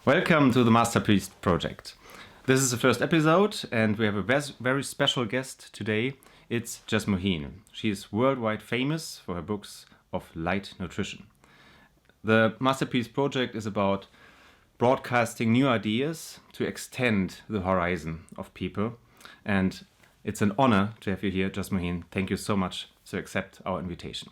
Welcome to the Masterpeace-Projekt. This is the first episode and we have a very special guest today. It's Jasmuheen. She is worldwide famous for her books of light nutrition. The Masterpeace-Projekt is about broadcasting new ideas to extend the horizon of people. And it's an honor to have you here, Jasmuheen. Thank you so much to accept our invitation.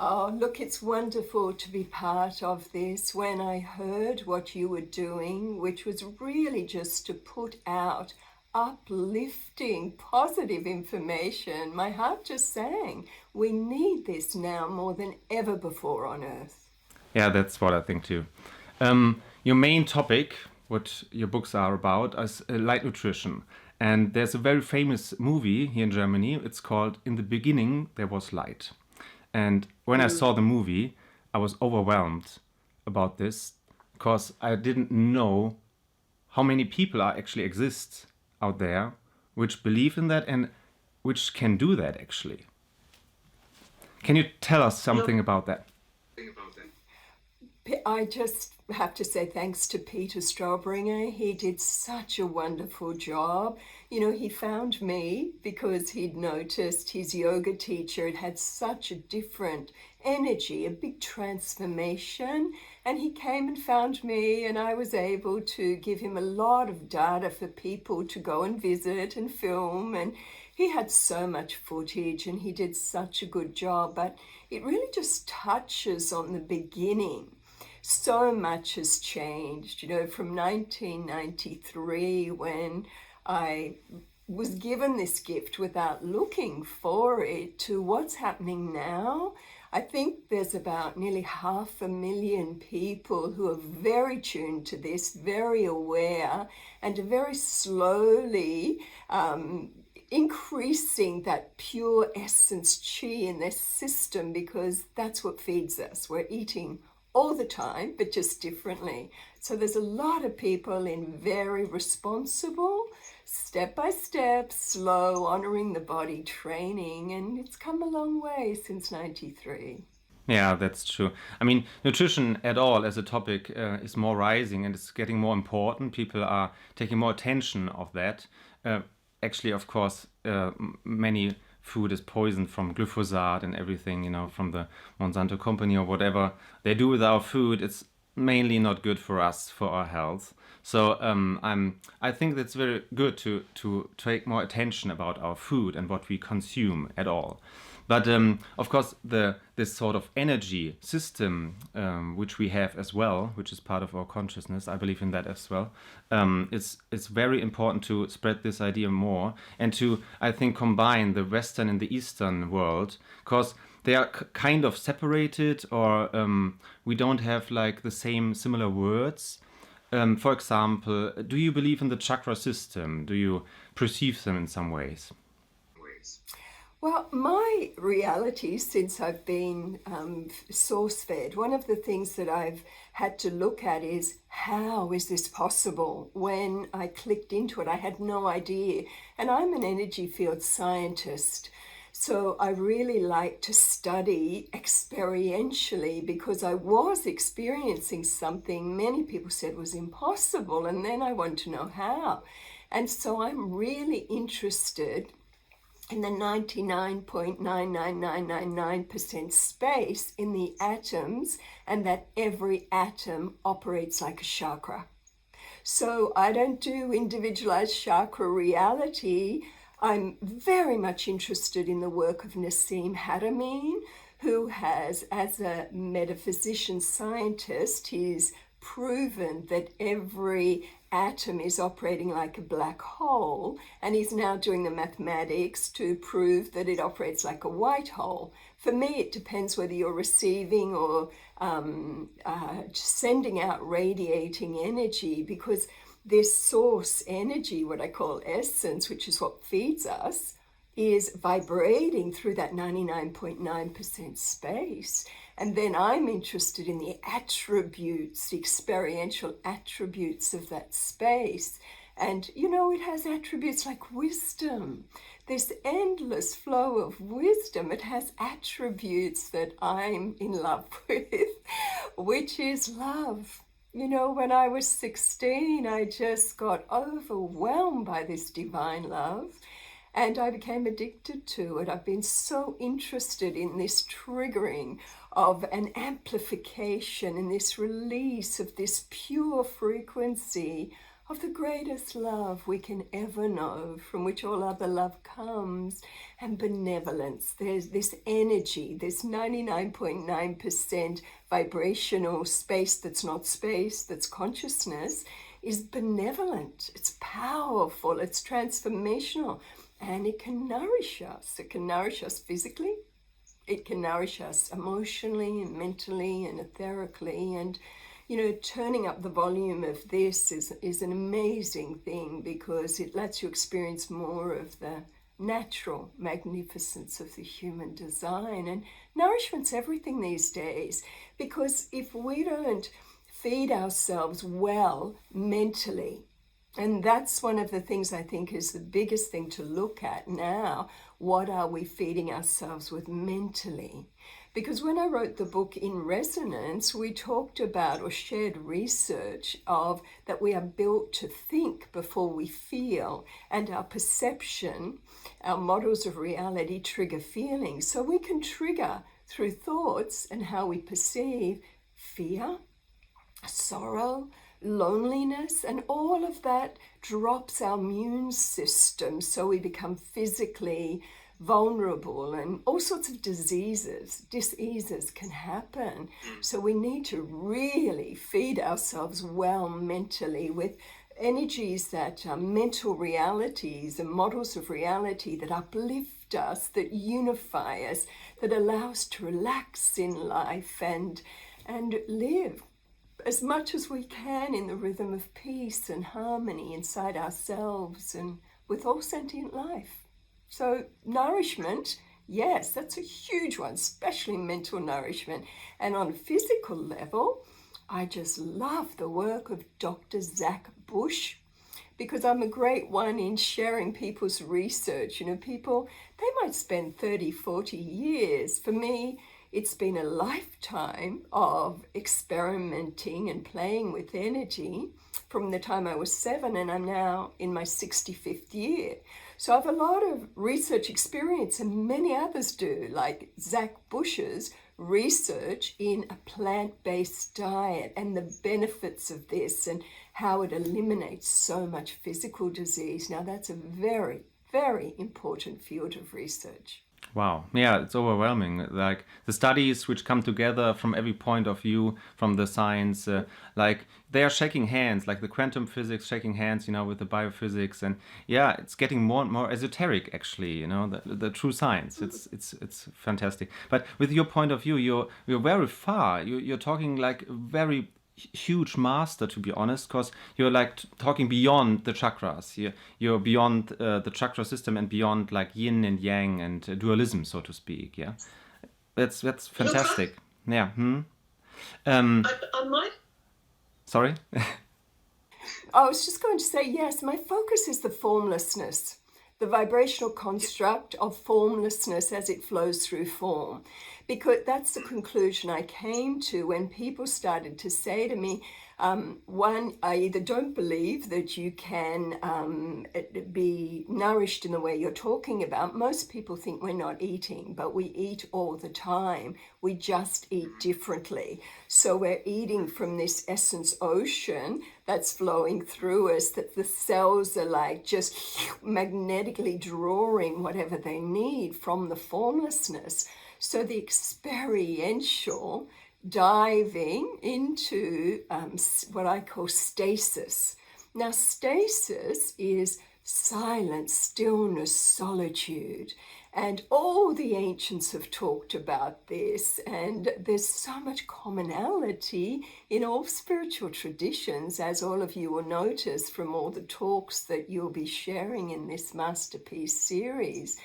Oh, look, it's wonderful to be part of this. When I heard what you were doing, which was really just to put out uplifting, positive information, my heart just sang. We need this now more than ever before on Earth. Yeah, that's what I think too. Your main topic, what your books are about, is light nutrition. And there's a very famous movie here in Germany. It's called In the Beginning, There Was Light. And when I saw the movie, I was overwhelmed about this because I didn't know how many people actually exist out there which believe in that and which can do that actually. Can you tell us something about that? I just have to say thanks to Peter Straubringer. He did such a wonderful job. You know, he found me because he'd noticed his yoga teacher had had such a different energy, a big transformation. And he came and found me, and I was able to give him a lot of data for people to go and visit and film. And he had so much footage and he did such a good job. But it really just touches on the beginning. So much has changed, you know, from 1993 when I was given this gift without looking for it to what's happening now. I think there's about nearly 500,000 people who are very tuned to this, very aware, and are very slowly increasing that pure essence chi in their system because that's what feeds us. We're eating all the time, but just differently. So there's a lot of people in very responsible, step-by-step, slow, honoring the body training, and it's come a long way since 93. Yeah, that's true. I mean, nutrition at all as a topic is more rising and it's getting more important. People are taking more attention of that. Actually, of course, many food is poisoned from glyphosate and everything, you know, from the Monsanto company or whatever they do with our food. It's mainly not good for us, for our health. So I think that's very good to take more attention about our food and what we consume at all. But of course, this sort of energy system, which we have as well, which is part of our consciousness, I believe in that as well. It's very important to spread this idea more and to, I think, combine the Western and the Eastern world, because they are kind of separated, or we don't have like the same similar words. For example, do you believe in the chakra system? Do you perceive them in some ways? Well, my reality since I've been source-fed, one of the things that I've had to look at is how is this possible? When I clicked into it, I had no idea. And I'm an energy field scientist. So I really like to study experientially because I was experiencing something many people said was impossible. And then I want to know how. And so I'm really interested in the 99.99999% space in the atoms, and that every atom operates like a chakra. So I don't do individualized chakra reality. I'm very much interested in the work of Nassim Haramein, who has, as a metaphysician scientist, he's proven that every atom is operating like a black hole, and he's now doing the mathematics to prove that it operates like a white hole. For me, it depends whether you're receiving or sending out radiating energy, because this source energy, what I call essence, which is what feeds us, is vibrating through that 99.9% space. And then I'm interested in the attributes, the experiential attributes of that space. And, you know, it has attributes like wisdom. This endless flow of wisdom, it has attributes that I'm in love with, which is love. You know, when I was 16, I just got overwhelmed by this divine love and I became addicted to it. I've been so interested in this triggering of an amplification and this release of this pure frequency of the greatest love we can ever know, from which all other love comes, and benevolence. There's this energy, this 99.9% vibrational space that's not space, that's consciousness, is benevolent. It's powerful, it's transformational, and it can nourish us. It can nourish us physically, it can nourish us emotionally and mentally and etherically. And you know, turning up the volume of this is an amazing thing because it lets you experience more of the natural magnificence of the human design. And nourishment's everything these days, because if we don't feed ourselves well mentally, and that's one of the things I think is the biggest thing to look at now. What are we feeding ourselves with mentally? Because when I wrote the book In Resonance, we talked about or shared research of that we are built to think before we feel, and our perception, our models of reality trigger feelings. So we can trigger through thoughts and how we perceive fear, sorrow, loneliness, and all of that drops our immune system, so we become physically vulnerable, and all sorts of diseases can happen. So we need to really feed ourselves well mentally with energies that are mental realities and models of reality that uplift us, that unify us, that allow us to relax in life and live as much as we can in the rhythm of peace and harmony inside ourselves and with all sentient life. So nourishment, yes, that's a huge one, especially mental nourishment. And on a physical level, I just love the work of Dr. Zach Bush, because I'm a great one in sharing people's research. You know, people, they might spend 30, 40 years. For me, it's been a lifetime of experimenting and playing with energy from the time I was 7, and I'm now in my 65th year. So I have a lot of research experience, and many others do, like Zach Bush's research in a plant-based diet and the benefits of this and how it eliminates so much physical disease. Now that's a very, very important field of research. Wow. Yeah, it's overwhelming. Like the studies which come together from every point of view, from the science, like they are shaking hands, like the quantum physics shaking hands, you know, with the biophysics, and yeah, it's getting more and more esoteric. Actually, you know, the true science. It's fantastic. But with your point of view, you're very far. You're talking like very huge master, to be honest, because you're like talking beyond the chakras. You're beyond the chakra system and beyond like yin and yang and dualism, so to speak. Yeah, that's fantastic. Yeah. I might. Sorry. I was just going to say, yes, my focus is the formlessness, the vibrational construct of formlessness as it flows through form. Because that's the conclusion I came to when people started to say to me, one, I either don't believe that you can be nourished in the way you're talking about. Most people think we're not eating, but we eat all the time. We just eat differently. So we're eating from this essence ocean that's flowing through us, that the cells are like just magnetically drawing whatever they need from the formlessness. So the experiential diving into what I call stasis. Now, stasis is silence, stillness, solitude. And all the ancients have talked about this, and there's so much commonality in all spiritual traditions, as all of you will notice from all the talks that you'll be sharing in this Masterpiece series.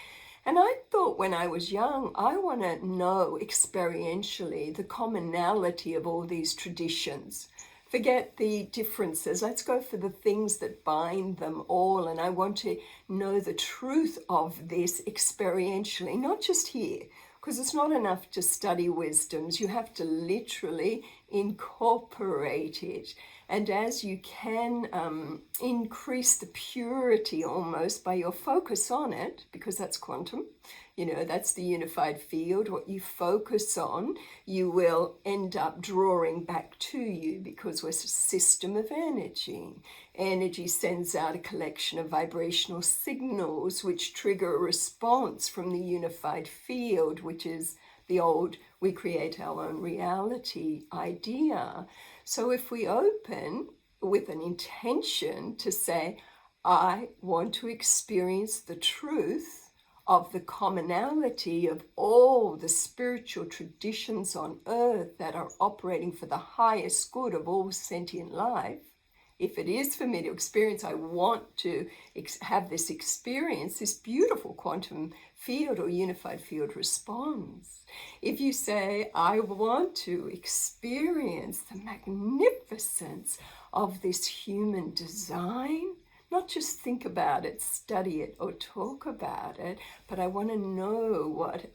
And I thought when I was young, I want to know experientially the commonality of all these traditions. Forget the differences. Let's go for the things that bind them all. And I want to know the truth of this experientially, not just here, because it's not enough to study wisdoms. You have to literally incorporate it. And as you can increase the purity almost by your focus on it, because that's quantum, that's the unified field. What you focus on, you will end up drawing back to you, because we're a system of energy. Energy sends out a collection of vibrational signals which trigger a response from the unified field, which is the old we create our own reality idea. So if we open with an intention to say, I want to experience the truth of the commonality of all the spiritual traditions on earth that are operating for the highest good of all sentient life. If it is for me to experience, I want to have this experience, this beautiful quantum field or unified field responds. If you say, I want to experience the magnificence of this human design, not just think about it, study it, or talk about it, but I want to know what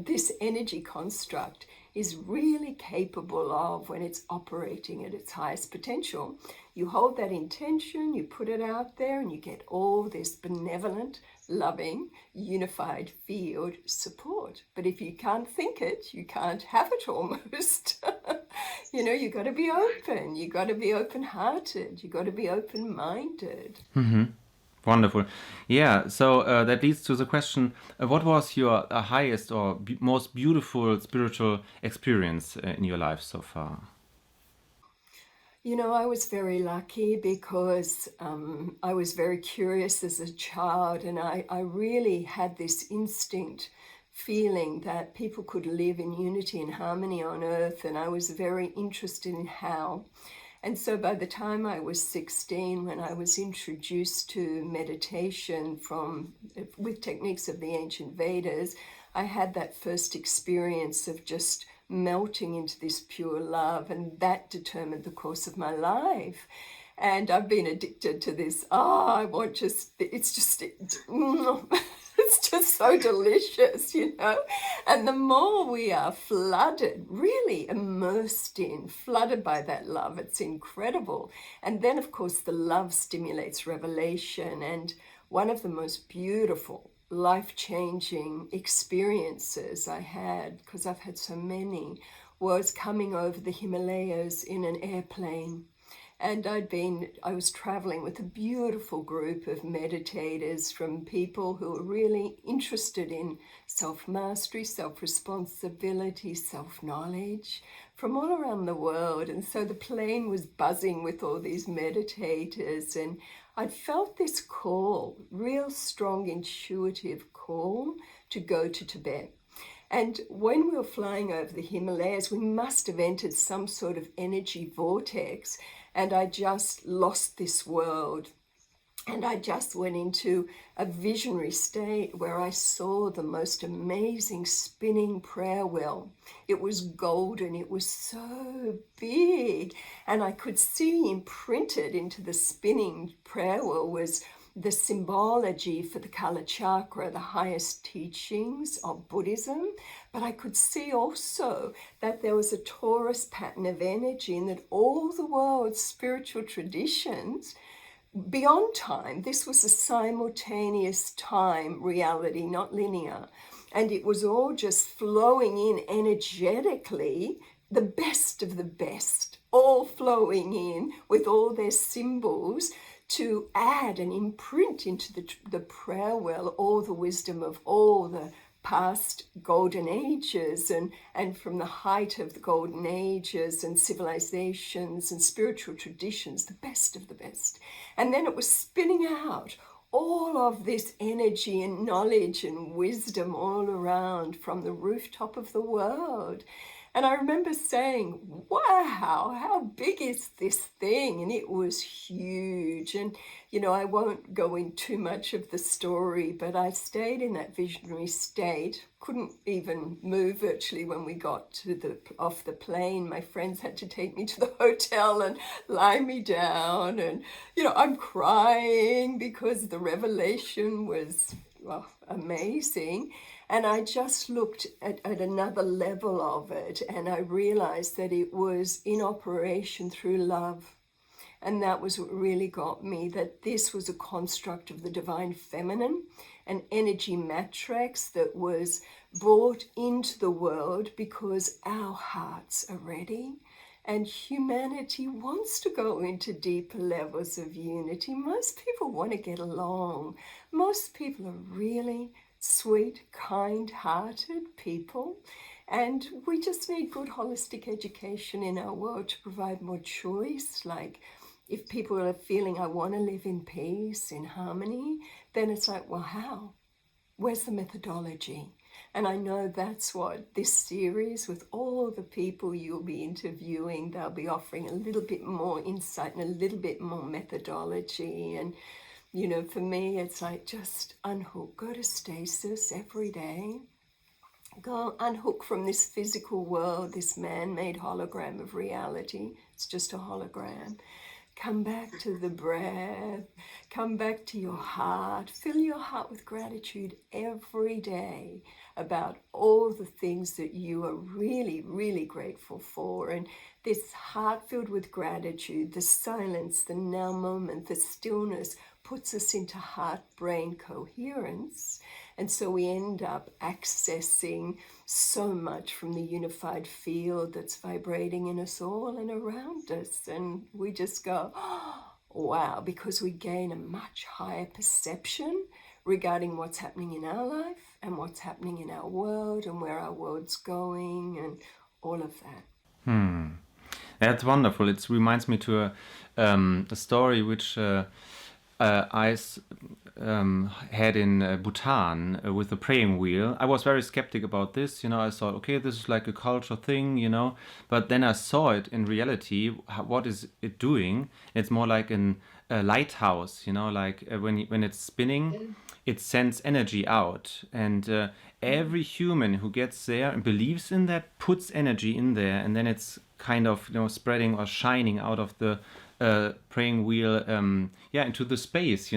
this energy construct is really capable of when it's operating at its highest potential. You hold that intention, you put it out there, and you get all this benevolent, loving, unified field support. But if you can't think it, you can't have it almost. You got to be open. You got to be open-hearted. You got to be open-minded. Mm-hmm. Wonderful. Yeah, so that leads to the question, what was your highest or most beautiful spiritual experience in your life so far? I was very lucky because I was very curious as a child, and I really had this instinct feeling that people could live in unity and harmony on earth, and I was very interested in how. And so by the time I was 16, when I was introduced to meditation with techniques of the ancient Vedas, I had that first experience of just melting into this pure love, and that determined the course of my life. And I've been addicted to this. It's just so delicious, And the more we are flooded, really immersed in, flooded by that love, it's incredible. And then, of course, the love stimulates revelation. And one of the most beautiful, life-changing experiences I had, because I've had so many, was coming over the Himalayas in an airplane. And I was traveling with a beautiful group of meditators, from people who were really interested in self-mastery, self-responsibility, self-knowledge, from all around the world. And so the plane was buzzing with all these meditators, and I felt this call, real strong intuitive call to go to Tibet. And when we were flying over the Himalayas, we must have entered some sort of energy vortex, and I just lost this world. And I just went into a visionary state where I saw the most amazing spinning prayer wheel. It was golden, it was so big, and I could see imprinted into the spinning prayer wheel was the symbology for the Kala Chakra, the highest teachings of Buddhism. But I could see also that there was a torus pattern of energy, and that all the world's spiritual traditions, beyond time, this was a simultaneous time reality, not linear. And it was all just flowing in energetically, the best of the best, all flowing in with all their symbols to add and imprint into the prayer wheel all the wisdom of all the past golden ages, and from the height of the golden ages and civilizations and spiritual traditions, the best of the best. And then it was spinning out all of this energy and knowledge and wisdom all around from the rooftop of the world. And I remember saying, wow, how big is this thing? And it was huge. And, I won't go in too much of the story, but I stayed in that visionary state, couldn't even move virtually when we got off the plane. My friends had to take me to the hotel and lie me down. And, I'm crying because the revelation was well, amazing. And I just looked at another level of it, and I realized that it was in operation through love. And that was what really got me, that this was a construct of the divine feminine, an energy matrix that was brought into the world because our hearts are ready. And humanity wants to go into deeper levels of unity. Most people want to get along. Most people are really sweet, kind-hearted people. And we just need good holistic education in our world to provide more choice. Like, if people are feeling, I want to live in peace, in harmony, then it's like, well, how? Where's the methodology? And I know that's what this series, with all the people you'll be interviewing, they'll be offering a little bit more insight and a little bit more methodology. And, you know, for me, it's like just unhook, go to stasis every day. Go unhook from this physical world, this man-made hologram of reality. It's just a hologram. Come back to the breath, come back to your heart, fill your heart with gratitude every day about all the things that you are really, really grateful for. And this heart filled with gratitude, the silence, the now moment, the stillness puts us into heart-brain coherence. And so we end up accessing so much from the unified field that's vibrating in us all and around us. And we just go, oh, wow, because we gain a much higher perception regarding what's happening in our life and what's happening in our world and where our world's going and all of that. That's wonderful. It reminds me to a story which had in Bhutan with the praying wheel. I was very skeptic about this. I thought, okay, this is like a culture thing, But then I saw it in reality. What is it doing? It's more like a lighthouse, like when it's spinning, it sends energy out. And every human who gets there and believes in that puts energy in there. And then it's kind of, spreading or shining out of the praying wheel into the space,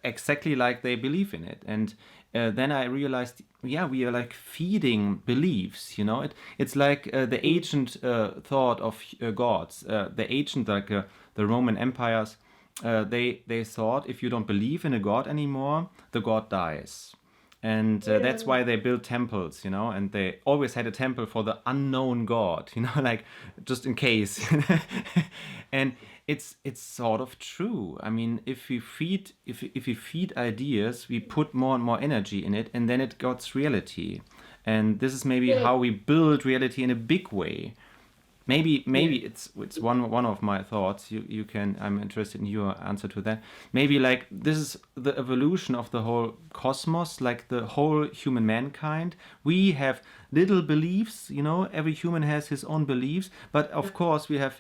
exactly like they believe in it. And then I realized, we are like feeding beliefs, it's like the ancient thought of gods, the ancient, like the Roman empires, they thought if you don't believe in a god anymore, the god dies. And that's why they built temples, and they always had a temple for the unknown god, like just in case. And it's sort of true. I mean, if we feed ideas, we put more and more energy in it, and then it gets reality. And this is maybe how we build reality in a big way. Maybe it's one of my thoughts. You can, I'm interested in your answer to that. Maybe like this is the evolution of the whole cosmos, like the whole human mankind. We have little beliefs, every human has his own beliefs, but of course we have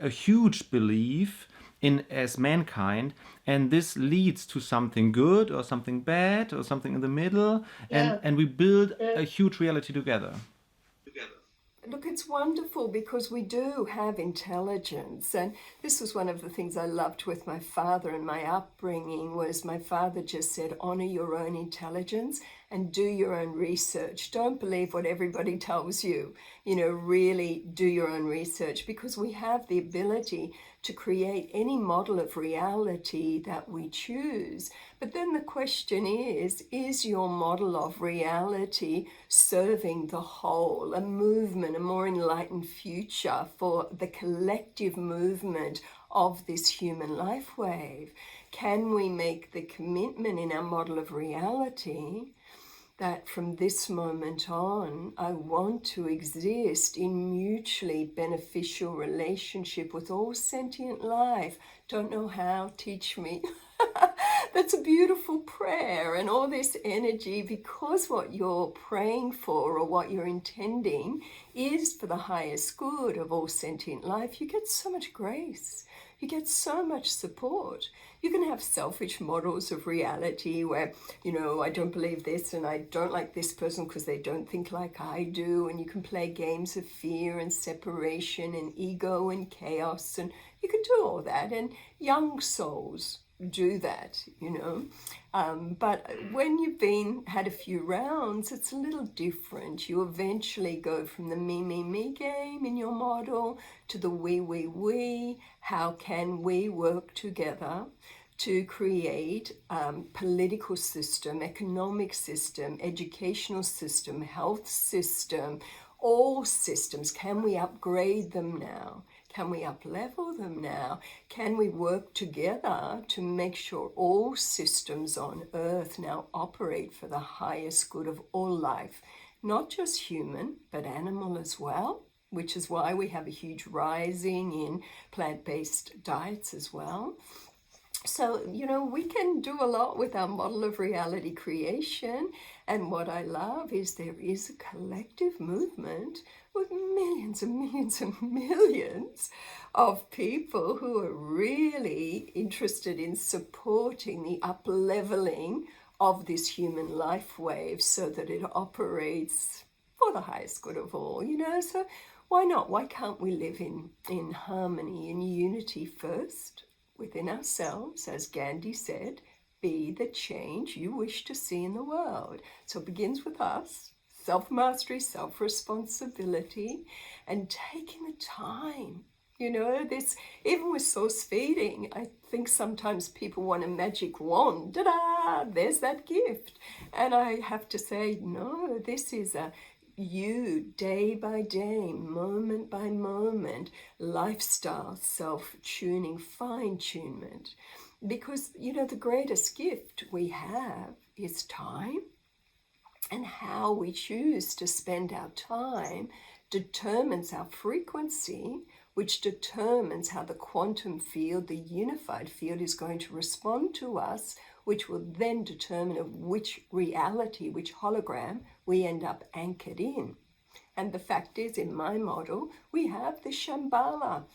a huge belief in as mankind, and this leads to something good or something bad or something in the middle, and we build a huge reality together. Look, it's wonderful because we do have intelligence. And this was one of the things I loved with my father and my upbringing was my father just said, honor your own intelligence and do your own research. Don't believe what everybody tells you. Really do your own research, because we have the ability to create any model of reality that we choose. But then the question is your model of reality serving the whole, a movement, a more enlightened future for the collective movement of this human life wave? Can we make the commitment in our model of reality that from this moment on, I want to exist in mutually beneficial relationship with all sentient life? Don't know how, teach me. That's a beautiful prayer, and all this energy, because what you're praying for or what you're intending is for the highest good of all sentient life. You get so much grace. You get so much support. You can have selfish models of reality where, I don't believe this and I don't like this person because they don't think like I do. And you can play games of fear and separation and ego and chaos. And you can do all that. And young souls do that, you know. But when you've had a few rounds, it's a little different. You eventually go from the me game in your model to the we. How can we work together to create political system, economic system, educational system, health system, all systems? Can we upgrade them now? Can we up-level them now? Can we work together to make sure all systems on Earth now operate for the highest good of all life? Not just human, but animal as well, which is why we have a huge rising in plant-based diets as well. So, you know, we can do a lot with our model of reality creation. And what I love is there is a collective movement with millions and millions and millions of people who are really interested in supporting the up-leveling of this human life wave so that it operates for the highest good of all, you know. So why not? Why can't we live in harmony and unity first? Within ourselves, as Gandhi said, be the change you wish to see in the world. So it begins with us, self-mastery, self-responsibility, and taking the time. You know, this, even with source feeding, I think sometimes people want a magic wand. Ta-da! There's that gift. And I have to say, no, this is a you day by day, moment by moment, lifestyle, self-tuning, fine-tunement. Because, you know, the greatest gift we have is time, and how we choose to spend our time determines our frequency, which determines how the quantum field, the unified field, is going to respond to us, which will then determine of which reality, which hologram we end up anchored in. And the fact is, in my model, we have the Shambhala,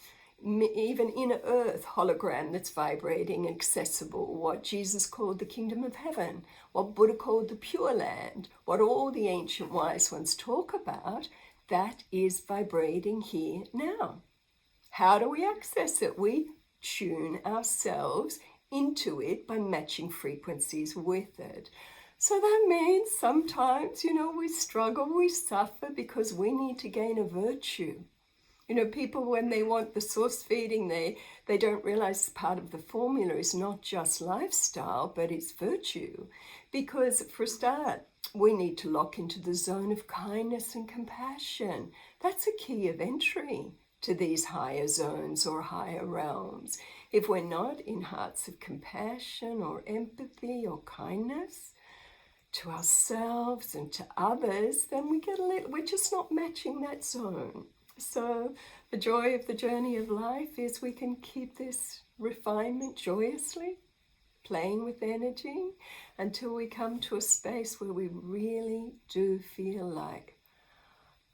even in earth hologram that's vibrating, accessible, what Jesus called the kingdom of heaven, what Buddha called the pure land, what all the ancient wise ones talk about, that is vibrating here now. How do we access it? We tune ourselves into it by matching frequencies with it. So that means sometimes, you know, we struggle, we suffer because we need to gain a virtue. You know, people, when they want the source feeding, they don't realize part of the formula is not just lifestyle, but it's virtue. Because for a start, we need to lock into the zone of kindness and compassion. That's a key of entry to these higher zones or higher realms. If we're not in hearts of compassion or empathy or kindness to ourselves and to others, then we're just not matching that zone. So the joy of the journey of life is we can keep this refinement joyously, playing with energy, until we come to a space where we really do feel like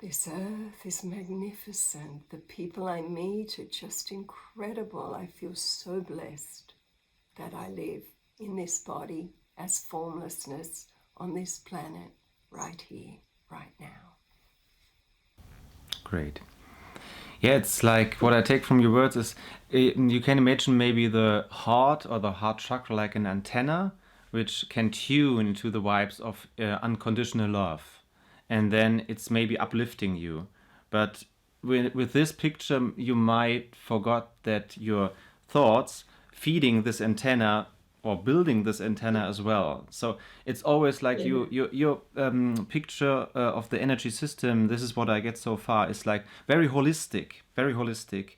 this earth is magnificent. The people I meet are just incredible. I feel so blessed that I live in this body as formlessness on this planet right here, right now. Great. Yeah, it's like what I take from your words is you can imagine maybe the heart or the heart chakra like an antenna which can tune to the vibes of unconditional love. And then it's maybe uplifting you. But with this picture, you might forgot that your thoughts feeding this antenna or building this antenna as well. So it's always like your picture of the energy system, this is what I get so far, is like very holistic, very holistic.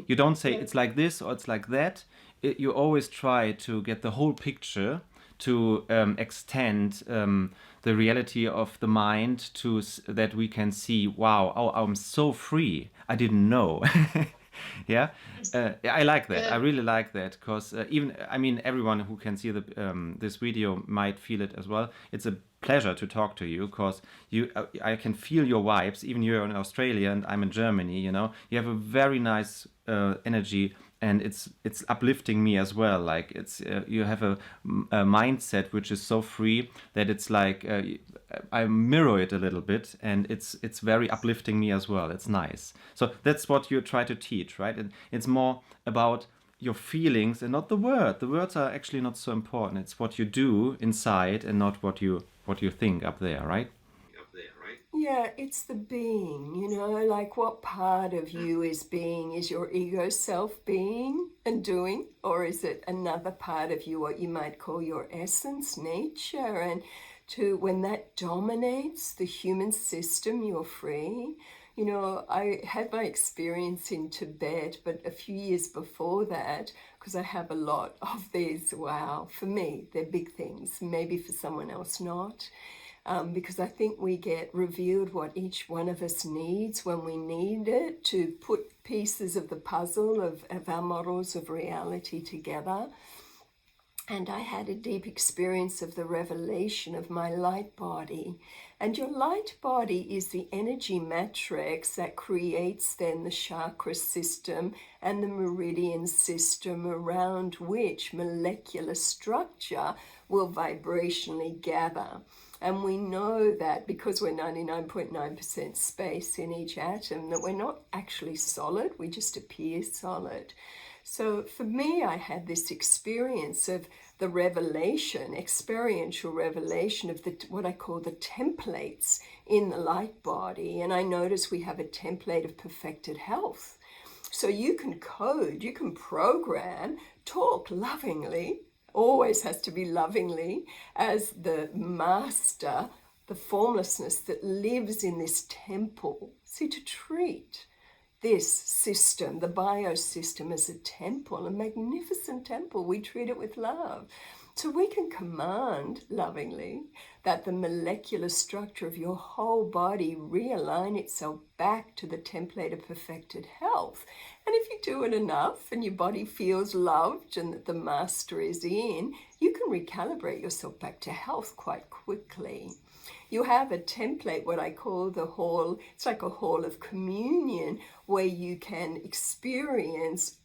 You don't say it's like this or it's like that. You always try to get the whole picture to extend the reality of the mind to that we can see, wow, oh, I'm so free. I didn't know. Yeah, I like that. I really like that because everyone who can see this video might feel it as well. It's a pleasure to talk to you because I can feel your vibes. Even you're in Australia and I'm in Germany. You know, you have a very nice energy. And it's uplifting me as well. Like it's you have a mindset which is so free that it's like I mirror it a little bit, and it's very uplifting me as well. It's nice. So that's what you try to teach, right? And it's more about your feelings and not the word. The words are actually not so important. It's what you do inside and not what you think up there, right? Yeah, it's the being, like what part of you is being? Is your ego self being and doing? Or is it another part of you, what you might call your essence, nature? And when that dominates the human system, you're free. I had my experience in Tibet, but a few years before that, because I have a lot of these, wow, for me, they're big things, maybe for someone else not. Because I think we get revealed what each one of us needs when we need it to put pieces of the puzzle of our models of reality together. And I had a deep experience of the revelation of my light body. And your light body is the energy matrix that creates then the chakra system and the meridian system around which molecular structure will vibrationally gather. And we know that because we're 99.9% space in each atom, that we're not actually solid, we just appear solid. So for me, I had this experience of the revelation, experiential revelation of what I call the templates in the light body. And I notice we have a template of perfected health. So you can code, you can program, talk lovingly, always has to be lovingly, as the master, the formlessness that lives in this temple. See, to treat this system, the biosystem, as a temple, a magnificent temple, we treat it with love. So we can command lovingly that the molecular structure of your whole body realign itself back to the template of perfected health. And if you do it enough and your body feels loved and that the master is in, you can recalibrate yourself back to health quite quickly. You have a template, what I call the hall, it's like a hall of communion, where you can experience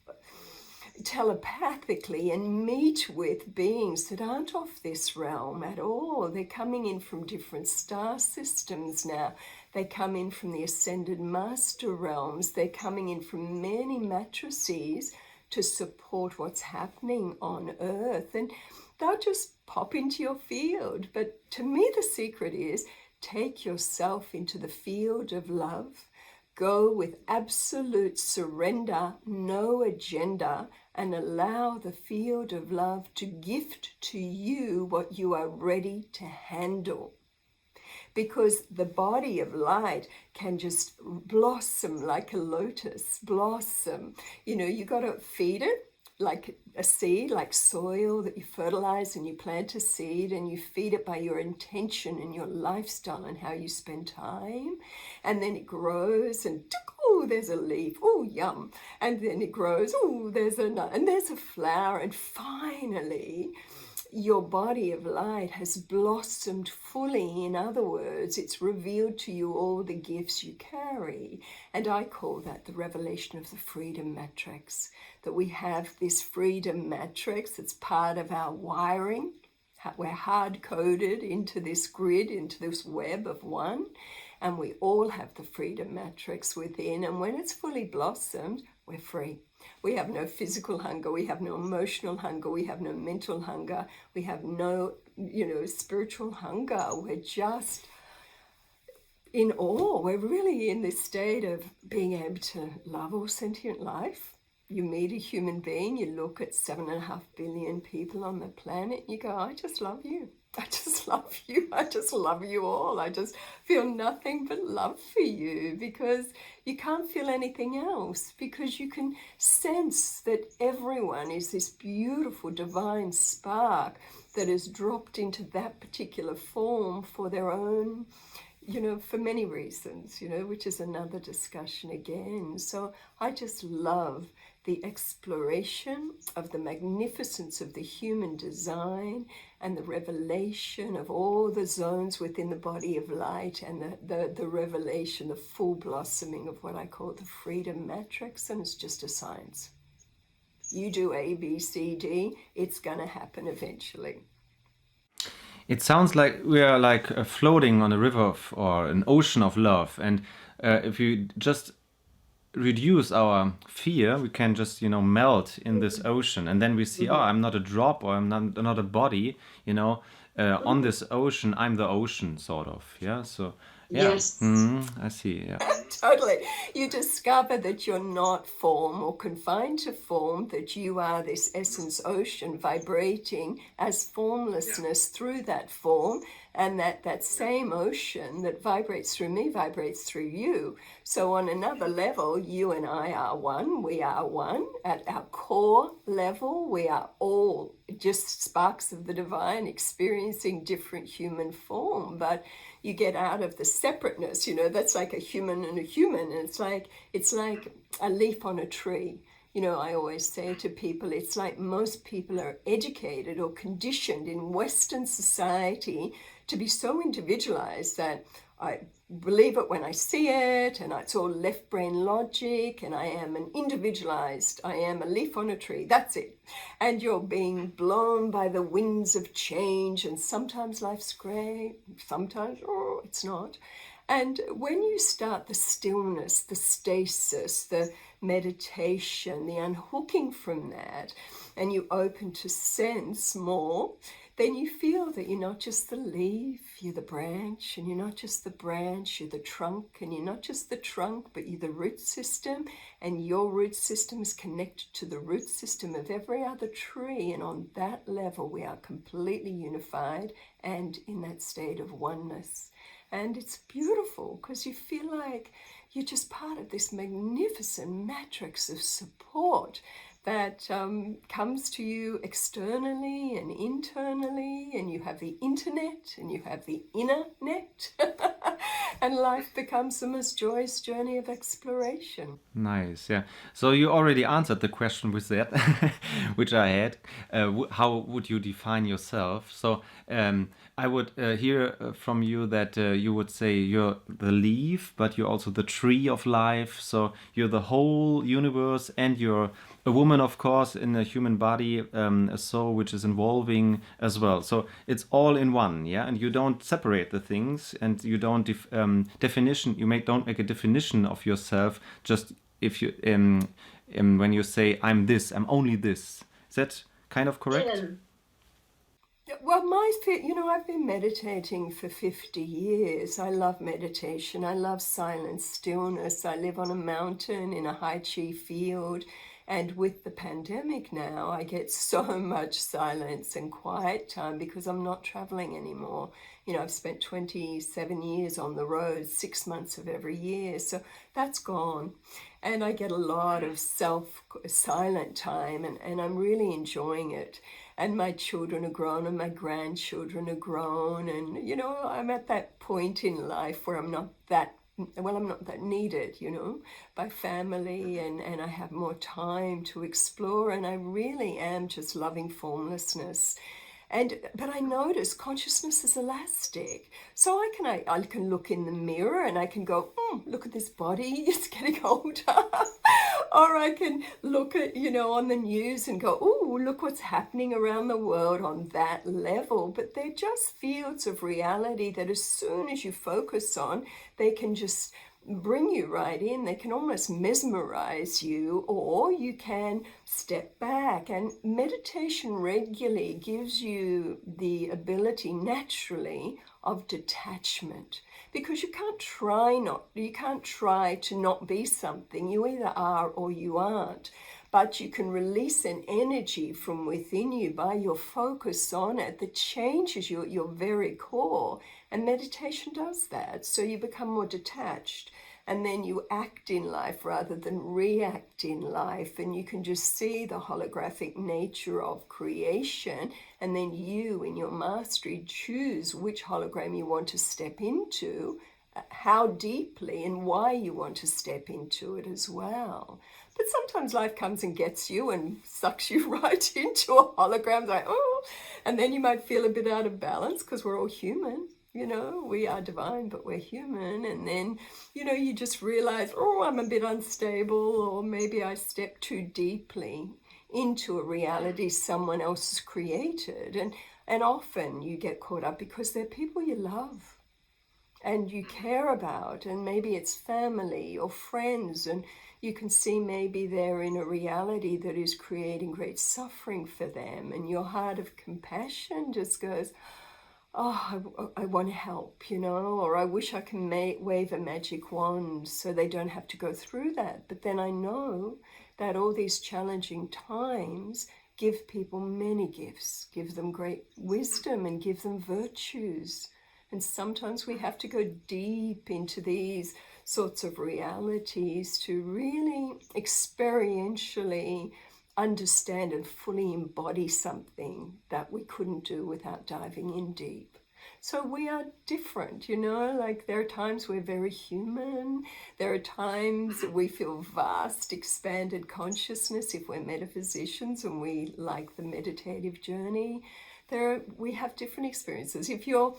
telepathically and meet with beings that aren't of this realm at all. They're coming in from different star systems now. They come in from the ascended master realms. They're coming in from many matrices to support what's happening on Earth. And they'll just pop into your field. But to me, the secret is take yourself into the field of love. Go with absolute surrender, no agenda, and allow the field of love to gift to you what you are ready to handle. Because the body of light can just blossom like a lotus, blossom. You got to feed it like a seed, like soil that you fertilize, and you plant a seed and you feed it by your intention and your lifestyle and how you spend time. And then it grows and oh, there's a leaf, oh, yum. And then it grows, oh, there's a nut, and there's a flower. And finally, your body of light has blossomed fully. In other words, it's revealed to you all the gifts you carry. And I call that the revelation of the freedom matrix, that we have this freedom matrix that's part of our wiring. We're hard-coded into this grid, into this web of one, and we all have the freedom matrix within. And when it's fully blossomed, we're free. We have no physical hunger, we have no emotional hunger, we have no mental hunger, we have no, spiritual hunger. We're just in awe. We're really in this state of being able to love all sentient life. You meet a human being, you look at 7.5 billion people on the planet, you go, I just love you. I just love you. I just love you all. I just feel nothing but love for you, because you can't feel anything else, because you can sense that everyone is this beautiful divine spark that has dropped into that particular form for their own, for many reasons, which is another discussion again. So I just love the exploration of the magnificence of the human design and the revelation of all the zones within the body of light, and the revelation, the full blossoming of what I call the freedom matrix. And it's just a science. You do A, B, C, D, it's going to happen eventually. It sounds like we are like floating on a river or an ocean of love. And if you just reduce our fear, we can just, melt in this ocean, and then we see, oh, I'm not a drop, or I'm not a body, on this ocean, I'm the ocean, sort of. Yeah. So yeah. Yes. I see. Yeah. Totally. You discover that you're not form or confined to form, that you are this essence ocean vibrating as formlessness through that form, and that same ocean that vibrates through me vibrates through you. So on another level, you and I are one. We are one. At our core level, we are all just sparks of the divine experiencing different human form. But you get out of the separateness, that's like a human and a human. And it's like a leaf on a tree. I always say to people, it's like most people are educated or conditioned in Western society to be so individualized that I believe it when I see it, and it's all left brain logic, and I am an individualized, I am a leaf on a tree, that's it. And you're being blown by the winds of change, and sometimes life's great, sometimes, it's not. And when you start the stillness, the stasis, the meditation, the unhooking from that, and you open to sense more, then you feel that you're not just the leaf, you're the branch, and you're not just the branch, you're the trunk, and you're not just the trunk, but you're the root system, and your root system is connected to the root system of every other tree, and on that level we are completely unified and in that state of oneness. And it's beautiful because you feel like you're just part of this magnificent matrix of support that comes to you externally and internally, and you have the internet and you have the inner net, and life becomes the most joyous journey of exploration. Nice. Yeah. So you already answered the question with that, which I had. How would you define yourself? So I would hear from you that you would say you're the leaf, but you're also the tree of life. So you're the whole universe, and you're a woman, of course, in a human body, a soul which is evolving as well. So it's all in one, yeah. And you don't separate the things, and you don't definition. You don't make a definition of yourself. Just if you when you say I'm this, I'm only this. Is that kind of correct? Yeah. Well, I've been meditating for 50 years. I love meditation. I love silence, stillness. I live on a mountain in a high chi field. And with the pandemic now, I get so much silence and quiet time because I'm not traveling anymore. I've spent 27 years on the road, 6 months of every year. So that's gone. And I get a lot of silent time, and I'm really enjoying it. And my children are grown and my grandchildren are grown. And, I'm at that point in life where I'm not that needed, by family, and I have more time to explore, and I really am just loving formlessness. But I notice consciousness is elastic. So I can look in the mirror and I can go, look at this body, it's getting older. Or I can look at, on the news and go, oh, look what's happening around the world on that level. But they're just fields of reality that as soon as you focus on, they can just bring you right in. They can almost mesmerize you, or you can step back. And meditation regularly gives you the ability naturally of detachment, because you can't try to not be something. You either are or you aren't. But you can release an energy from within you by your focus on it that changes your very core. And meditation does that. So you become more detached. And then you act in life rather than react in life. And you can just see the holographic nature of creation. And then you, in your mastery, choose which hologram you want to step into, how deeply and why you want to step into it as well. But sometimes life comes and gets you and sucks you right into a hologram, like, oh, and then you might feel a bit out of balance because we're all human. We are divine, but we're human. And then, you just realize, oh, I'm a bit unstable, or maybe I stepped too deeply into a reality someone else has created. And often you get caught up because they're people you love. and you care about, and maybe it's family or friends, and you can see maybe they're in a reality that is creating great suffering for them, and your heart of compassion just goes, oh, I want to help, or I wish I can wave a magic wand so they don't have to go through that. But then I know that all these challenging times give people many gifts, give them great wisdom and give them virtues. And sometimes we have to go deep into these sorts of realities to really experientially understand and fully embody something that we couldn't do without diving in deep. So we are different, like there are times we're very human. There are times we feel vast, expanded consciousness if we're metaphysicians and we like the meditative journey. We have different experiences. If you're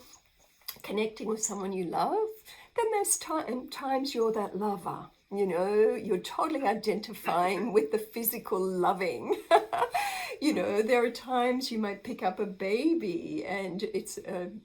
connecting with someone you love, then there's times you're that lover. You're totally identifying with the physical loving. There are times you might pick up a baby and it's,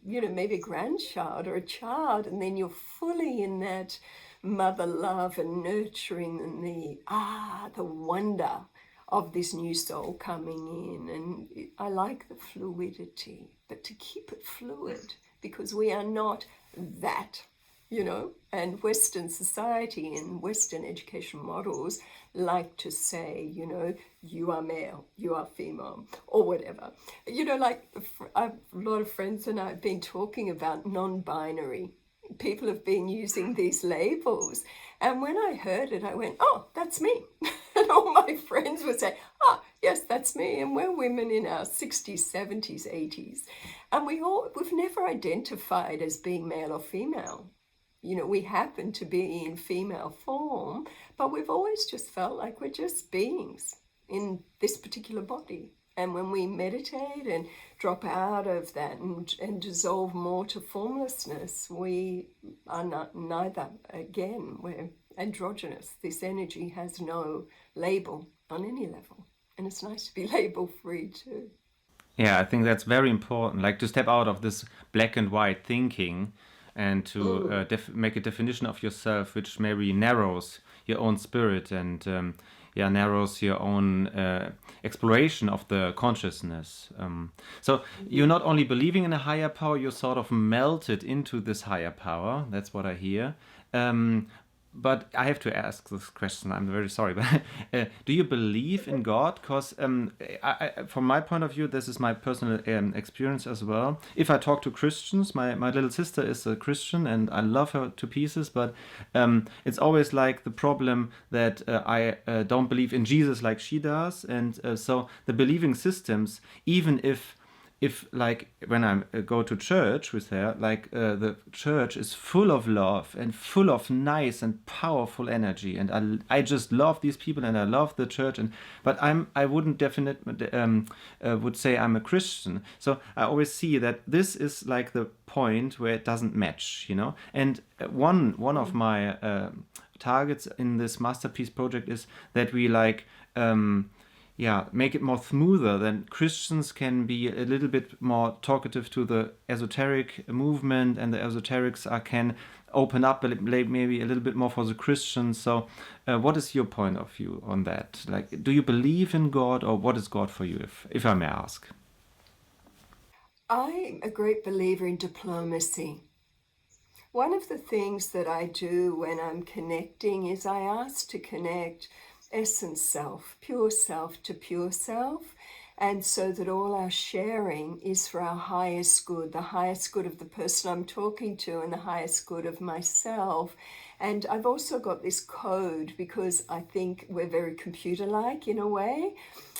maybe a grandchild or a child, and then you're fully in that mother love and nurturing and the wonder of this new soul coming in. And I like the fluidity, but to keep it fluid, because we are not that. And Western society and Western education models like to say, you are male, you are female, or whatever. Like a lot of friends and I have been talking about non-binary. People have been using these labels. And when I heard it, I went, oh, that's me. And all my friends would say, yes, that's me. And we're women in our 60s, 70s, 80s. And we've never identified as being male or female. We happen to be in female form, but we've always just felt like we're just beings in this particular body. And when we meditate and drop out of that and dissolve more to formlessness, we are neither. Again, we're androgynous. This energy has no label on any level. And it's nice to be label free too. Yeah, I think that's very important, like to step out of this black and white thinking and to make a definition of yourself which maybe narrows your own spirit and narrows your own exploration of the consciousness. So you're not only believing in a higher power, you're sort of melted into this higher power. That's what I hear. But I have to ask this question. I'm very sorry, but do you believe in God? Because from my point of view, this is my personal experience as well. If I talk to Christians, my little sister is a Christian and I love her to pieces, but it's always like the problem that I don't believe in Jesus like she does. And so the believing systems, even if like when I go to church with her, like the church is full of love and full of nice and powerful energy, and I just love these people and I love the church, but I wouldn't would say I'm a Christian. So I always see that this is like the point where it doesn't match, And one of my targets in this Masterpiece project is that we make it more smoother, then Christians can be a little bit more talkative to the esoteric movement, and the esoterics can open up maybe a little bit more for the Christians. So what is your point of view on that? Like, do you believe in God, or what is God for you, if I may ask? I'm a great believer in diplomacy. One of the things that I do when I'm connecting is I ask to connect essence self, pure self to pure self, and so that all our sharing is for our highest good, the highest good of the person I'm talking to and the highest good of myself. And I've also got this code because I think we're very computer-like in a way,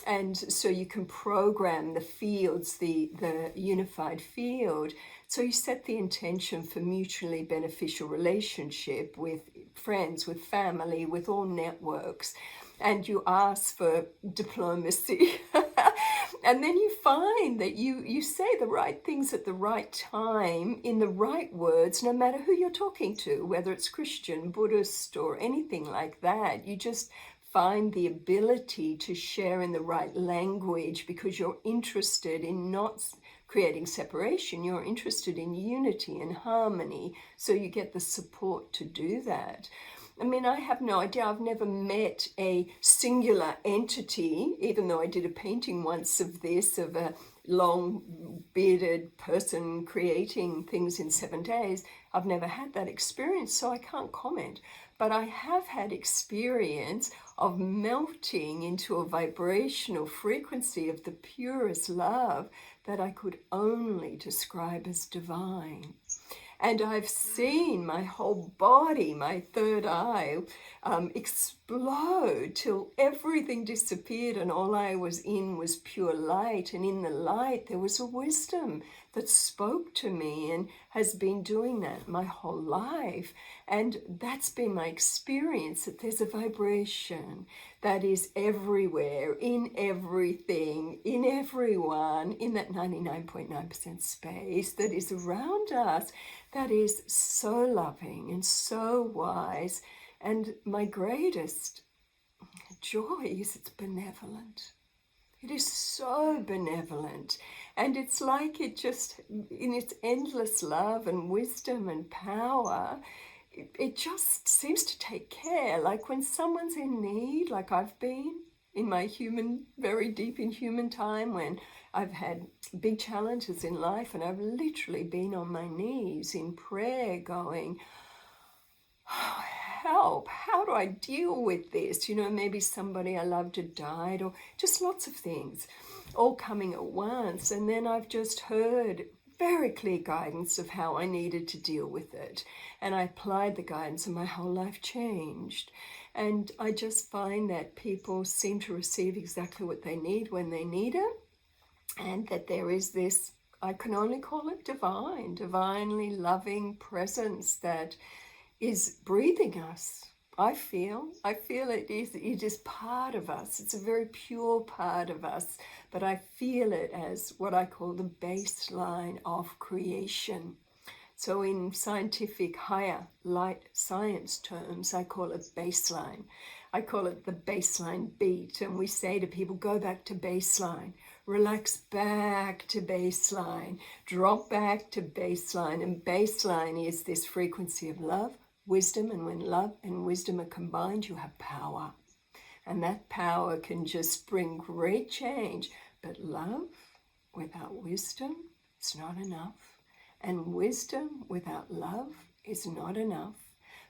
and so you can program the fields, the unified field. So you set the intention for mutually beneficial relationship with friends, with family, with all networks, and you ask for diplomacy. And then you find that you say the right things at the right time in the right words, no matter who you're talking to, whether it's Christian, Buddhist, or anything like that. You just find the ability to share in the right language because you're interested in not creating separation. You're interested in unity and harmony, so you get the support to do that. I mean, I have no idea. I've never met a singular entity, even though I did a painting once of this, of a long bearded person creating things in 7 days. I've never had that experience, so I can't comment. But I have had experience of melting into a vibrational frequency of the purest love that I could only describe as divine. And I've seen my whole body, my third eye, explode till everything disappeared and all I was in was pure light. And in the light, there was a wisdom that spoke to me and has been doing that my whole life. And that's been my experience, that there's a vibration that is everywhere, in everything, in everyone, in that 99.9% space that is around us, that is so loving and so wise. And my greatest joy is it's benevolent. It is so benevolent. And it's like it just, in its endless love and wisdom and power, it just seems to take care. Like when someone's in need, like I've been in my very deep in human time, when I've had big challenges in life and I've literally been on my knees in prayer going, oh, help, how do I deal with this? You know, maybe somebody I loved had died, or just lots of things all coming at once. And then I've just heard very clear guidance of how I needed to deal with it. And I applied the guidance and my whole life changed. And I just find that people seem to receive exactly what they need when they need it. And that there is this, I can only call it divinely loving presence that is breathing us. I feel it is part of us. It's a very pure part of us, but I feel it as what I call the baseline of creation. So in scientific higher light science terms, I call it baseline. I call it the baseline beat. And we say to people, go back to baseline, relax back to baseline, drop back to baseline. And baseline is this frequency of love, wisdom, and when love and wisdom are combined, you have power. And that power can just bring great change. But love without wisdom is not enough. And wisdom without love is not enough.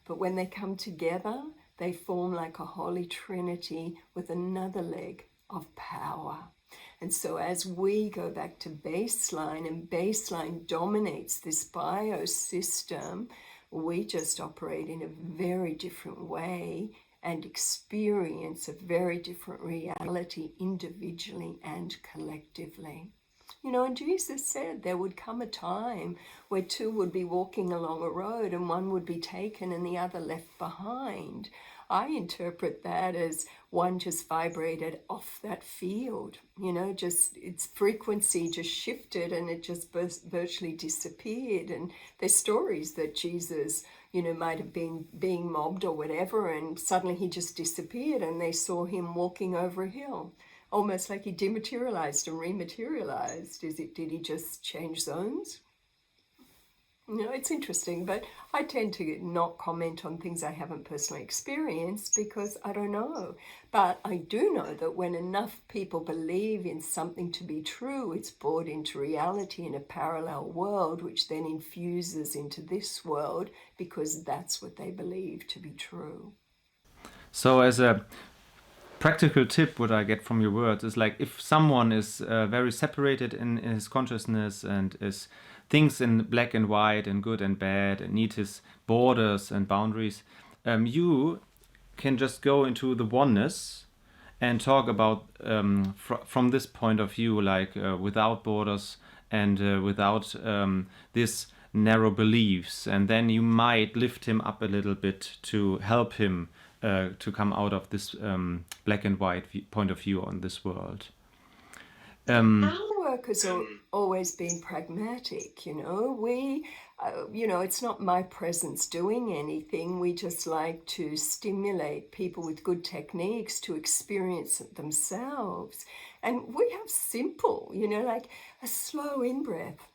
But when they come together, they form like a holy trinity with another leg of power. And so as we go back to baseline, and baseline dominates this biosystem, we just operate in a very different way and experience a very different reality individually and collectively. You know, and Jesus said there would come a time where two would be walking along a road and one would be taken and the other left behind. I interpret that as one just vibrated off that field, you know, just its frequency just shifted and it just virtually disappeared. And there's stories that Jesus, you know, might have been being mobbed or whatever, and suddenly he just disappeared and they saw him walking over a hill. Almost like he dematerialized and rematerialized. Did he just change zones? You know, it's interesting, but I tend to not comment on things I haven't personally experienced because I don't know. But I do know that when enough people believe in something to be true, it's brought into reality in a parallel world, which then infuses into this world because that's what they believe to be true. So as a practical tip, what I get from your words is like if someone is very separated in his consciousness and is thinks in black and white and good and bad and need his borders and boundaries, you can just go into the oneness and talk about from this point of view, like without borders and without this narrow beliefs, and then you might lift him up a little bit to help him to come out of this black and white point of view on this world. work has always been pragmatic, it's not my presence doing anything. We just like to stimulate people with good techniques to experience it themselves. And we have simple, like a slow in-breath.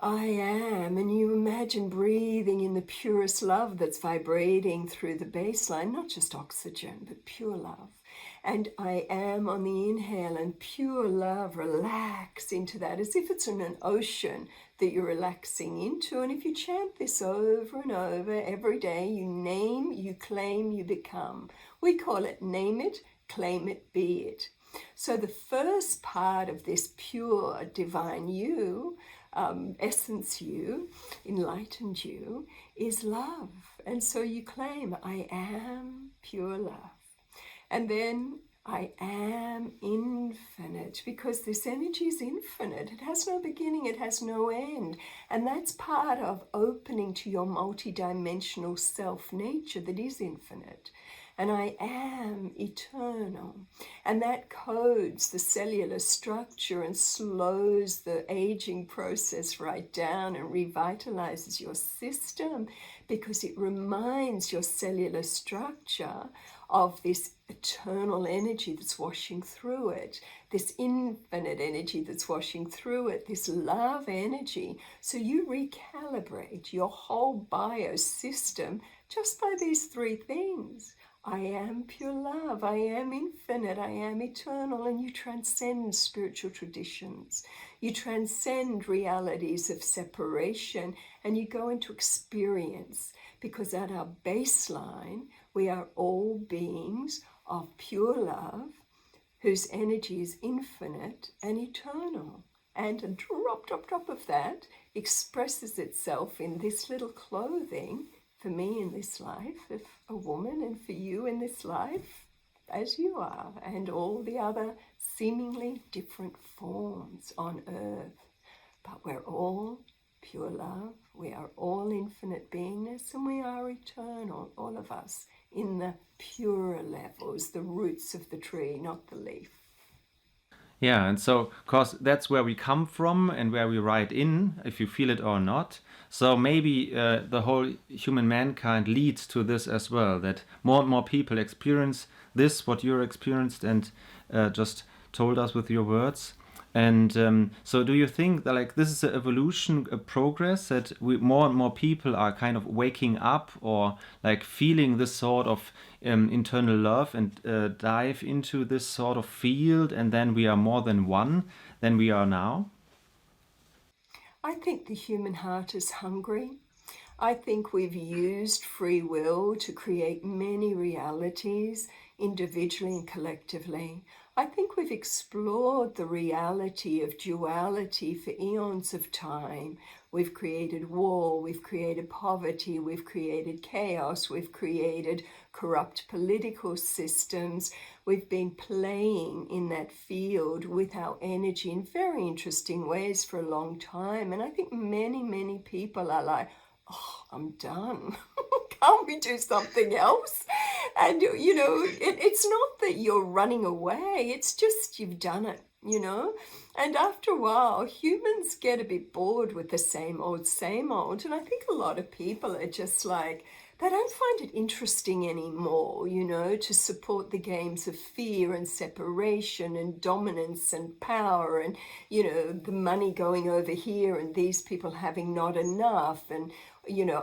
I am, and you imagine breathing in the purest love that's vibrating through the baseline, not just oxygen, but pure love. And I am on the inhale, and pure love, relax into that as if it's in an ocean that you're relaxing into. And if you chant this over and over every day, you name, you claim, you become. We call it name it, claim it, be it. So the first part of this pure divine you, essence you, enlightened you, is love. And so you claim, I am pure love. And then I am infinite, because this energy is infinite. It has no beginning, it has no end. And that's part of opening to your multidimensional self nature that is infinite. And I am eternal. And that codes the cellular structure and slows the aging process right down and revitalizes your system, because it reminds your cellular structure of this eternal energy that's washing through it, this infinite energy that's washing through it, this love energy. So you recalibrate your whole biosystem just by these three things. I am pure love, I am infinite, I am eternal, and you transcend spiritual traditions. You transcend realities of separation, and you go into experience, because at our baseline, we are all beings of pure love, whose energy is infinite and eternal. And a drop of that expresses itself in this little clothing, for me in this life, of a woman, and for you in this life, as you are, and all the other seemingly different forms on earth. But we're all pure love, we are all infinite beingness, and we are eternal, all of us, in the purer levels, the roots of the tree, not the leaf. Yeah, and so, of course, that's where we come from and where we write in, if you feel it or not. So maybe the whole human mankind leads to this as well, that more and more people experience this, what you're experienced and just told us with your words. And so do you think that like this is an evolution, a progress, that more and more people are kind of waking up or like feeling this sort of internal love and dive into this sort of field, and then we are more than one than we are now? I think the human heart is hungry. I think we've used free will to create many realities, individually and collectively. I think we've explored the reality of duality for eons of time. We've created war, we've created poverty, we've created chaos, we've created corrupt political systems. We've been playing in that field with our energy in very interesting ways for a long time. And I think many people are like, oh, I'm done. Can't we do something else? And, it's not that you're running away. It's just you've done it, And after a while, humans get a bit bored with the same old. And I think a lot of people are just like, they don't find it interesting anymore, to support the games of fear and separation and dominance and power and, the money going over here and these people having not enough and,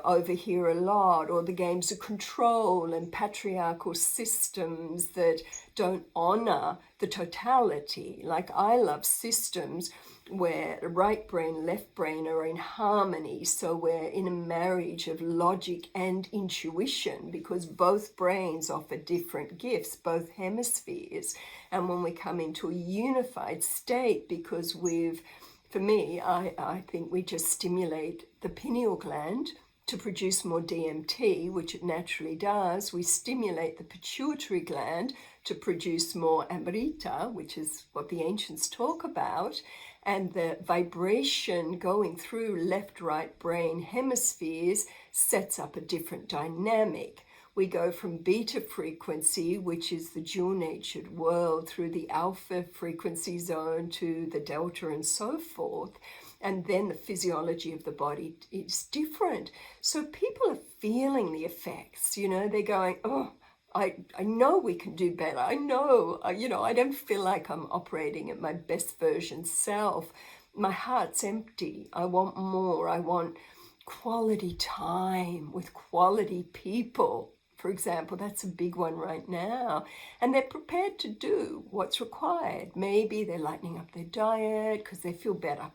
over here a lot, or the games of control and patriarchal systems that don't honor the totality. Like, I love systems where right brain, left brain are in harmony. So we're in a marriage of logic and intuition, because both brains offer different gifts, both hemispheres. And when we come into a unified state, because for me, I think we just stimulate the pineal gland to produce more DMT, which it naturally does. We stimulate the pituitary gland to produce more amrita, which is what the ancients talk about. And the vibration going through left, right brain hemispheres sets up a different dynamic. We go from beta frequency, which is the dual-natured world, through the alpha frequency zone to the delta and so forth. And then the physiology of the body is different. So people are feeling the effects, you know, they're going, oh, I know we can do better. I know, you know, I don't feel like I'm operating at my best version self. My heart's empty. I want more. I want quality time with quality people. For example, that's a big one right now. And they're prepared to do what's required. Maybe they're lightening up their diet because they feel better.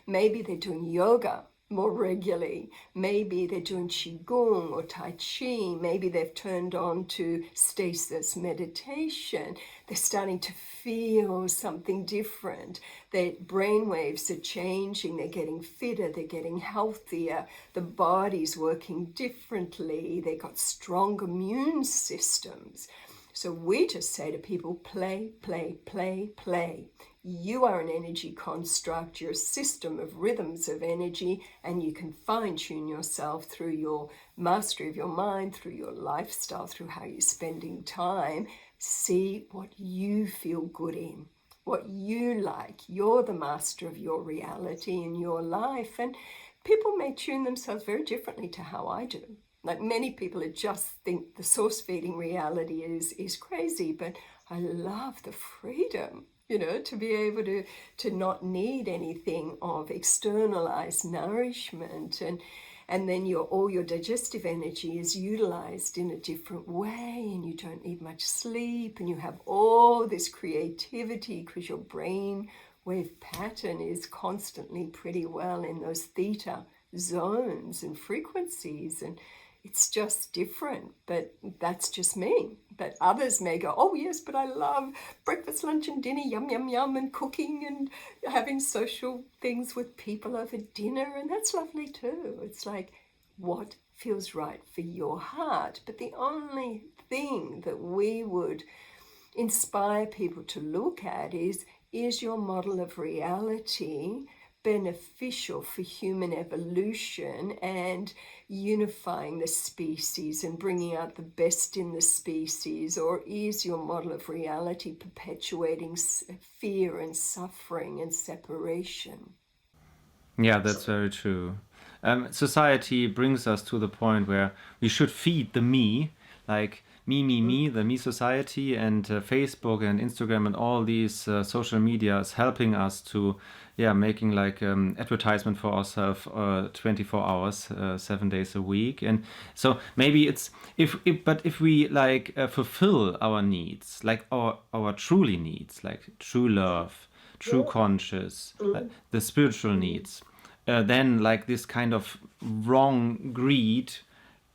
Maybe they're doing yoga more regularly. Maybe they're doing Qigong or Tai Chi. Maybe they've turned on to stasis meditation. They're starting to feel something different. Their brain waves are changing. They're getting fitter. They're getting healthier. The body's working differently. They've got strong immune systems. So we just say to people, play, play, play, play. You are an energy construct. You're a system of rhythms of energy, and you can fine-tune yourself through your mastery of your mind, through your lifestyle, through how you're spending time. See what you feel good in, what you like. You're the master of your reality in your life, and people may tune themselves very differently to how I do. Like many people just think the source feeding reality is crazy, but I love the freedom, you know, to be able to not need anything of externalized nourishment, and then all your digestive energy is utilized in a different way, and you don't need much sleep, and you have all this creativity because your brain wave pattern is constantly pretty well in those theta zones and frequencies, and it's just different, but that's just me. But others may go, oh yes, but I love breakfast, lunch and dinner, yum, yum, yum, and cooking and having social things with people over dinner, and that's lovely too. It's like, what feels right for your heart? But the only thing that we would inspire people to look at is your model of reality beneficial for human evolution and unifying the species and bringing out the best in the species, or is your model of reality perpetuating fear and suffering and separation? Yeah, that's very true. Society brings us to the point where we should feed the me, like me, the me society, and Facebook and Instagram and all these social media is helping us to, making like advertisement for ourselves 24 hours, 7 days a week. And so maybe it's, if we like fulfill our needs, like our truly needs, like true love, true conscious, the spiritual needs, then like this kind of wrong greed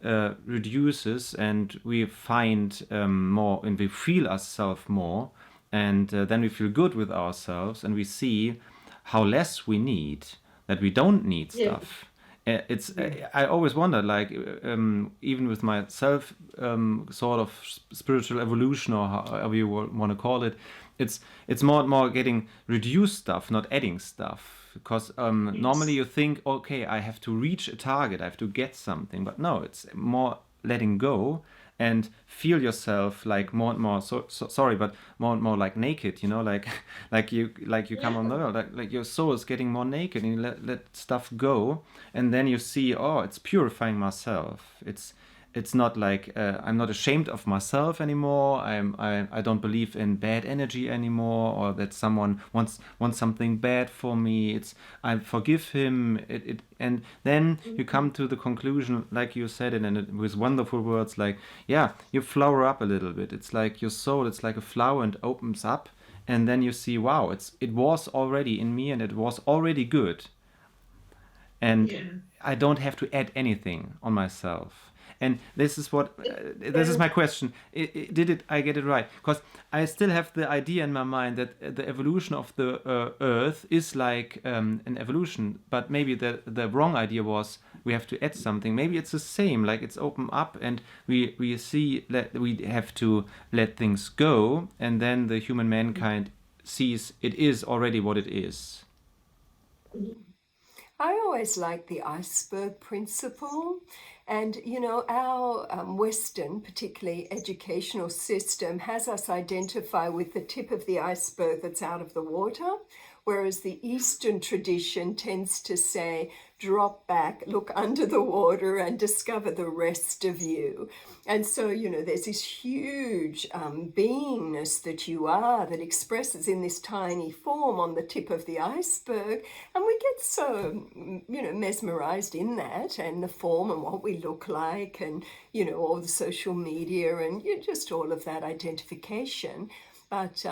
reduces, and we find more, and we feel ourselves more, and then we feel good with ourselves, and we see how less we need, that we don't need stuff. I always wonder, like even with myself, sort of spiritual evolution, or however you want to call it, it's more and more getting reduced stuff, not adding stuff. Because normally you think, okay, I have to reach a target, I have to get something, but no, it's more letting go and feel yourself like more and more. Sorry, but more and more like naked, you know, like you come on the world, like your soul is getting more naked, and you let stuff go, and then you see, oh, it's purifying myself. It's not like I'm not ashamed of myself anymore. I don't believe in bad energy anymore, or that someone wants something bad for me. I forgive him. And then you come to the conclusion, like you said it, and it with wonderful words, like, you flower up a little bit. It's like your soul. It's like a flower and opens up, and then you see, wow, it was already in me, and it was already good, and I don't have to add anything on myself. And this is what this is my question. Did I get it right? Because I still have the idea in my mind that the evolution of the Earth is like an evolution, but maybe the wrong idea was we have to add something. Maybe it's the same, like it's open up, and we see that we have to let things go, and then the human mankind sees it is already what it is. I always like the iceberg principle. And, you know, our Western, particularly educational system, has us identify with the tip of the iceberg that's out of the water, whereas the Eastern tradition tends to say, drop back, look under the water and discover the rest of you. And so, you know, there's this huge beingness that you are that expresses in this tiny form on the tip of the iceberg. And we get so, you know, mesmerized in that and the form and what we look like and, you know, all the social media and just all of that identification. But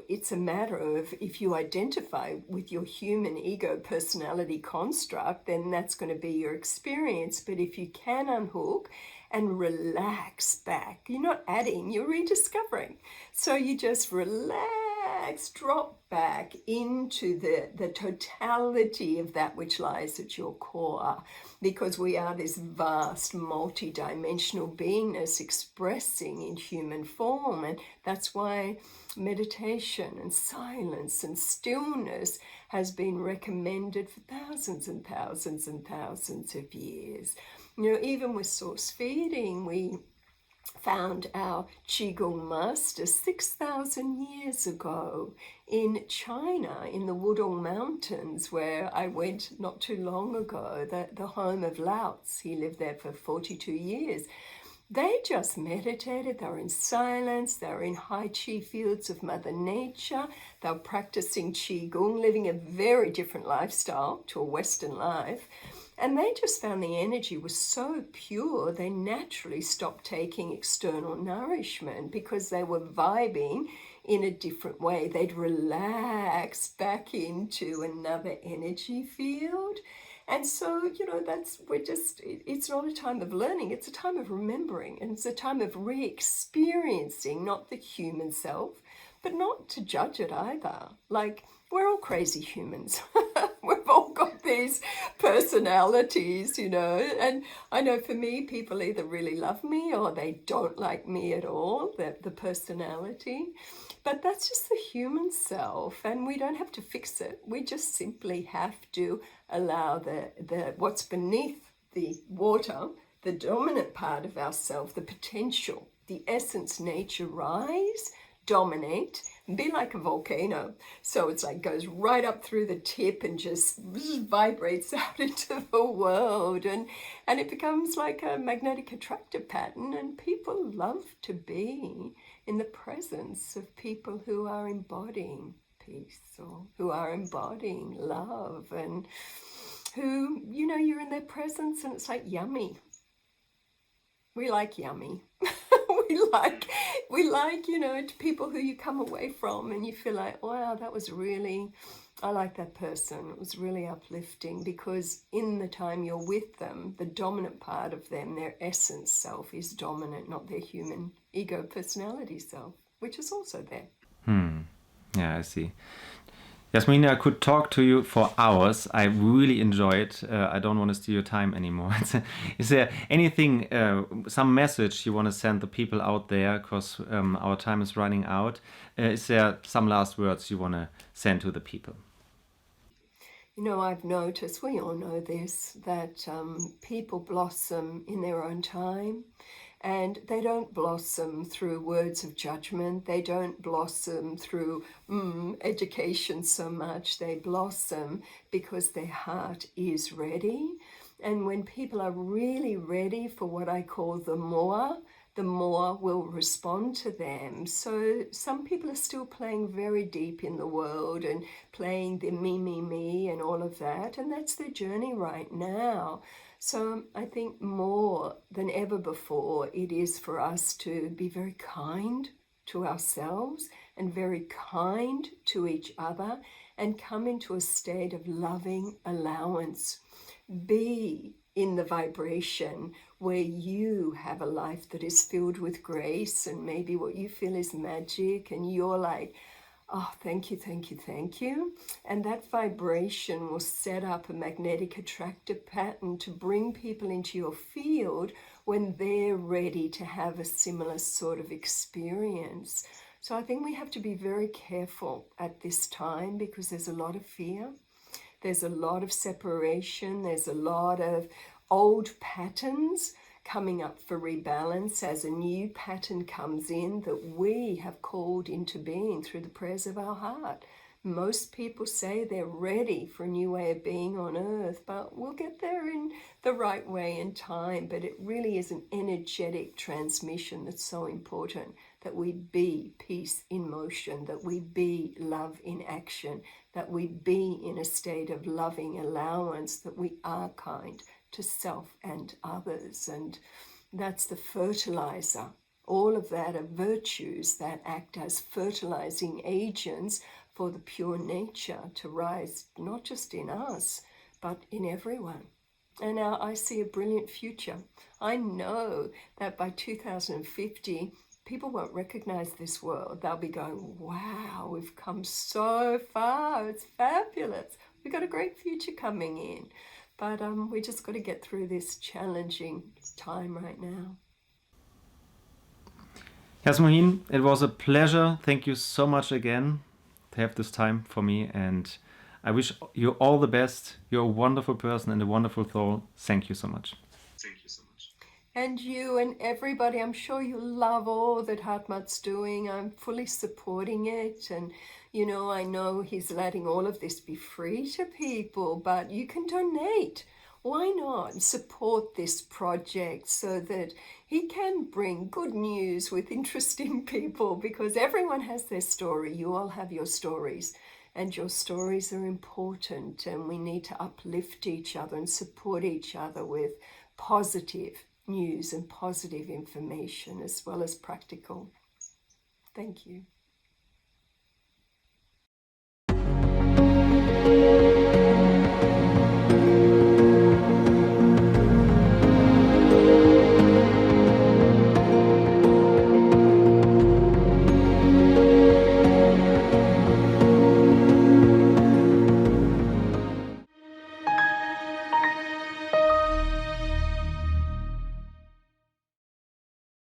it's a matter of if you identify with your human ego personality construct, then that's going to be your experience. But if you can unhook and relax back, you're not adding, you're rediscovering. So you just relax, drop back into the totality of that which lies at your core, because we are this vast multi-dimensional beingness expressing in human form. And that's why meditation and silence and stillness has been recommended for thousands and thousands and thousands of years. You know, even with source feeding, we found our Qigong master 6,000 years ago in China, in the Wudong Mountains, where I went not too long ago, the home of Lao Tzu. He lived there for 42 years. They just meditated, they were in silence, they were in high qi fields of Mother Nature, they were practicing Qigong, living a very different lifestyle to a Western life. And they just found the energy was so pure, they naturally stopped taking external nourishment because they were vibing in a different way. They'd relax back into another energy field. And so, you know, it's not a time of learning, it's a time of remembering, and it's a time of re-experiencing, not the human self, but not to judge it either. Like, we're all crazy humans. We've all got these personalities, you know, and I know for me, people either really love me or they don't like me at all, the personality. But that's just the human self, and we don't have to fix it. We just simply have to allow the what's beneath the water, the dominant part of ourself, the potential, the essence, nature rise, dominate, and be like a volcano. So it's like goes right up through the tip and just vibrates out into the world, and it becomes like a magnetic attractive pattern, and people love to be in the presence of people who are embodying peace or who are embodying love, and who, you know, you're in their presence and it's like yummy. We like yummy. we like, you know, people who you come away from and you feel like, wow, that was really, I like that person. It was really uplifting, because in the time you're with them, the dominant part of them, their essence self, is dominant, not their human ego personality self, which is also there. Yeah, I see. Jasmuheen, I could talk to you for hours. I really enjoyed. I don't want to steal your time anymore. Is there anything, some message you want to send the people out there? Because our time is running out. Is there some last words you want to send to the people? You know, I've noticed, we all know this, that people blossom in their own time. And they don't blossom through words of judgment. They don't blossom through education so much. They blossom because their heart is ready. And when people are really ready for what I call the more will respond to them. So some people are still playing very deep in the world and playing the me, and all of that. And that's their journey right now. So I think more than ever before, it is for us to be very kind to ourselves and very kind to each other, and come into a state of loving allowance. Be in the vibration where you have a life that is filled with grace, and maybe what you feel is magic, and you're like, oh, thank you, thank you, thank you. And that vibration will set up a magnetic attractive pattern to bring people into your field when they're ready to have a similar sort of experience. So I think we have to be very careful at this time, because there's a lot of fear. There's a lot of separation. There's a lot of old patterns coming up for rebalance as a new pattern comes in that we have called into being through the prayers of our heart. Most people say they're ready for a new way of being on earth, but we'll get there in the right way in time. But it really is an energetic transmission that's so important, that we be peace in motion, that we be love in action, that we be in a state of loving allowance, that we are kind to self and others. And that's the fertilizer. All of that are virtues that act as fertilizing agents for the pure nature to rise, not just in us, but in everyone. And now I see a brilliant future. I know that by 2050, people won't recognize this world. They'll be going, wow, we've come so far. It's fabulous. We've got a great future coming in. But we just got to get through this challenging time right now. Jasmuheen, it was a pleasure. Thank you so much again to have this time for me, and I wish you all the best. You're a wonderful person and a wonderful soul. Thank you so much. Thank you so much. And you and everybody, I'm sure you love all that Hartmut's doing. I'm fully supporting it. And, you know, I know he's letting all of this be free to people, but you can donate. Why not support this project so that he can bring good news with interesting people, because everyone has their story. You all have your stories, and your stories are important, and we need to uplift each other and support each other with positive news and positive information as well as practical. Thank you.